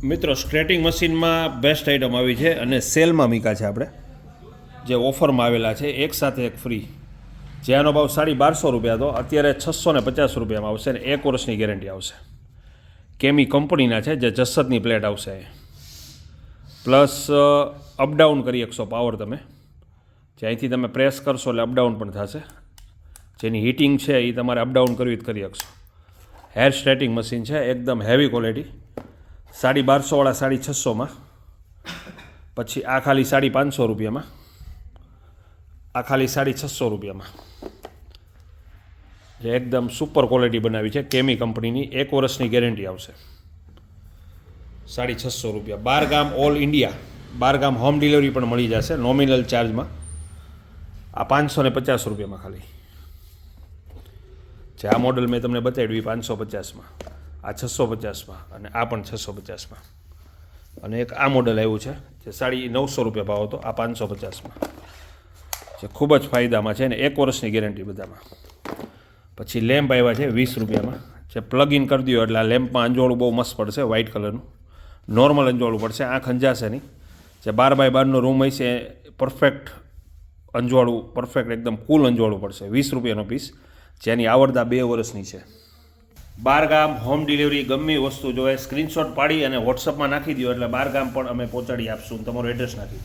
મિત્રો સ્ક્રેટિંગ મશીનમાં best item આવી છે અને સેલમાં મીકા છે આપણે જે ઓફરમાં આવેલા છે એક સાથે એક ફ્રી, જેનો ભાવ 1250 રૂપિયા હતો, અત્યારે 650 રૂપિયામાં આવશે અને 1 વર્ષની ગેરંટી આવશે. કેમી કંપનીના છે, જે જસદની પ્લેટ આવશે, પ્લસ અપડાઉન કરી શકશો પાવર તમે, જે અહીંથી તમે પ્રેસ કરશો એટલે અપડાઉન પણ થશે. જેની હીટિંગ છે એ તમારે અપડાઉન કરવી જ કરી શકશો. હેર સ્ટ્રેટિંગ મશીન છે, એકદમ હેવી ક્વોલિટી, 1250 વાળા 650માં, પછી આ ખાલી 550 રૂપિયામાં, આ ખાલી 650 રૂપિયામાં, જે એકદમ સુપર ક્વોલિટી બનાવી છે. કેમી કંપનીની 1 વર્ષની ગેરંટી આવશે. 650 રૂપિયા, 12 ગામ ઓલ ઇન્ડિયા, 12 ગામ હોમ ડિલિવરી પણ મળી જશે નોમિનલ ચાર્જમાં. આ 550 રૂપિયામાં ખાલી. જે આ મોડલ મેં તમને બતાવ્યું 550માં, આ 650માં અને આ પણ 650માં, અને એક આ મોડલ આવ્યું છે જે 950 રૂપિયા ભાવ હતો, આ 550માં, જે ખૂબ જ ફાયદામાં છે અને 1 વર્ષની ગેરંટી બધામાં. પછી લેમ્પ આવ્યા છે 20 રૂપિયામાં, જે પ્લગ ઇન કરી દો એટલે આ લેમ્પમાં અંજવાળું બહુ મસ્ત પડશે, વ્હાઇટ કલરનું નોર્મલ અંજવાળું પડશે, આંખ અંજાશે નહીં. જે 12x12નો રૂમ હોય છે પરફેક્ટ અંજવાળું, પરફેક્ટ એકદમ કુલ અંજવાળું પડશે. 20 રૂપિયાનો પીસ, જેની આવડતા 2 વર્ષની છે. 12 ગામ હોમ ડિલિવરી, ગમે વસ્તુ જોઈએ સ્ક્રીનશોટ પાડી અને વોટ્સઅપમાં નાખી દો એટલે 12 ગામ પણ અમે પહોંચાડી આપશું. તમારું એડ્રેસ નાખી